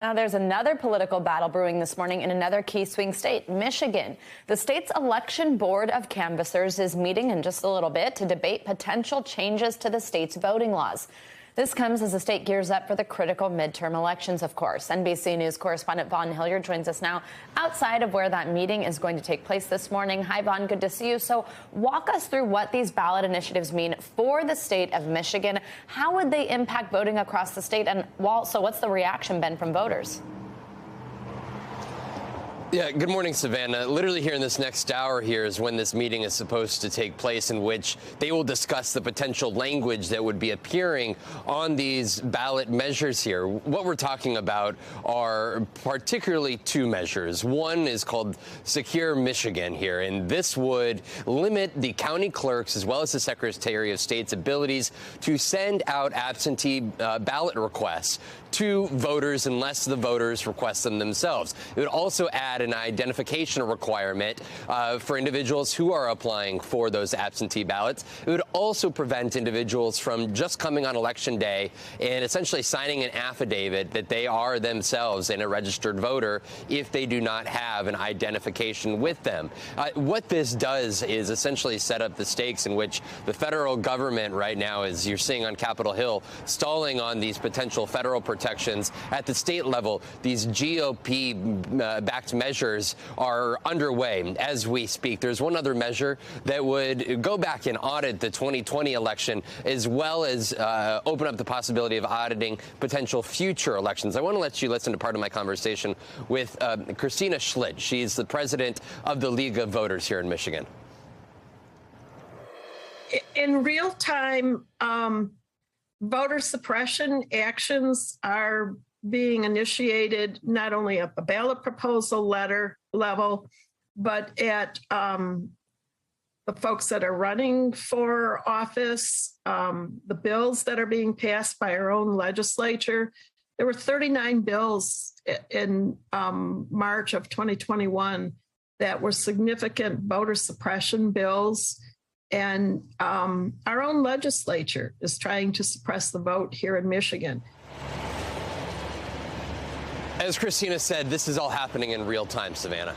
Now, there's another political battle brewing this morning in another key swing state, Michigan. The state's election board of canvassers is meeting in just a little bit to debate potential changes to the state's voting laws. This comes as the state gears up for the critical midterm elections, of course. NBC News correspondent Vaughn Hillyard joins us now outside of where that meeting is going to take place this morning. Hi, Vaughn. Good to see you. So walk us through what these ballot initiatives mean for the state of Michigan. How would they impact voting across the state? And also, what's the reaction been from voters? Yeah, good morning, Savannah. Literally here in this next hour here is when this meeting is supposed to take place, in which they will discuss the potential language that would be appearing on these ballot measures here. What we're talking about are particularly two measures. One is called Secure Michigan here, and this would limit the county clerks as well as the Secretary of State's abilities to send out absentee ballot requests to voters unless the voters request them themselves. It would also add an identification requirement for individuals who are applying for those absentee ballots. It would also prevent individuals from just coming on Election Day and essentially signing an affidavit that they are themselves a registered voter if they do not have an identification with them. What this does is essentially set up the stakes in which the federal government right now, as you're seeing on Capitol Hill, stalling on these potential federal protections at the state level. These GOP-backed measures are underway as we speak. There's one other measure that would go back and audit the 2020 election, as well as open up the possibility of auditing potential future elections. I want to let you listen to part of my conversation with Christina Schlitt. She's the president of the League of Voters here in Michigan. In real time, voter suppression actions are being initiated not only at the ballot proposal level, but at the folks that are running for office, the bills that are being passed by our own legislature. There were 39 bills in March of 2021 that were significant voter suppression bills. And our own legislature is trying to suppress the vote here in Michigan. As Christina said, this is all happening in real time, Savannah.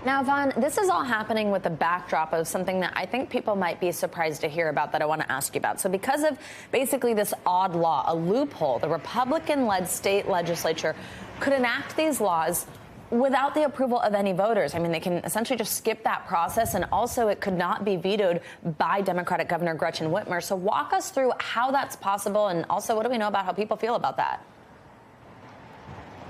Now, Vaughn, this is all happening with the backdrop of something that I think people might be surprised to hear about that I want to ask you about. So because of basically this odd law, a loophole, the Republican-led state legislature could enact these laws without the approval of any voters. I mean, they can essentially just skip that process, and also it could not be vetoed by Democratic Governor Gretchen Whitmer. So walk us through how that's possible, and also what do we know about how people feel about that?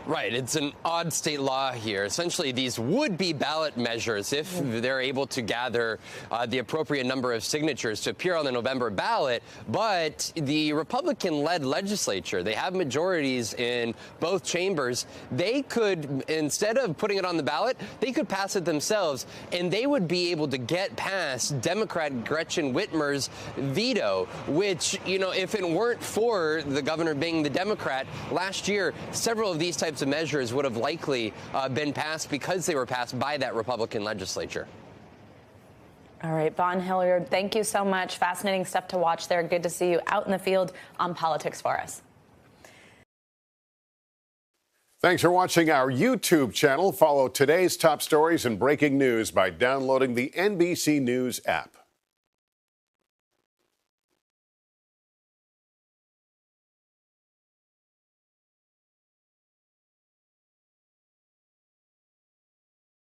Right. It's an odd state law here. Essentially, these would be ballot measures if they're able to gather the appropriate number of signatures to appear on the November ballot. But the Republican-led legislature, they have majorities in both chambers. They could, instead of putting it on the ballot, they could pass it themselves, and they would be able to get past Democrat Gretchen Whitmer's veto, which, you know, if it weren't for the governor being the Democrat, last year, several of these types of measures would have likely been passed because they were passed by that Republican legislature. All right, Vaughn Hillyard, thank you so much. Fascinating stuff to watch there. Good to see you out in the field on politics for us. Thanks for watching our YouTube channel. Follow today's top stories and breaking news by downloading the NBC News app.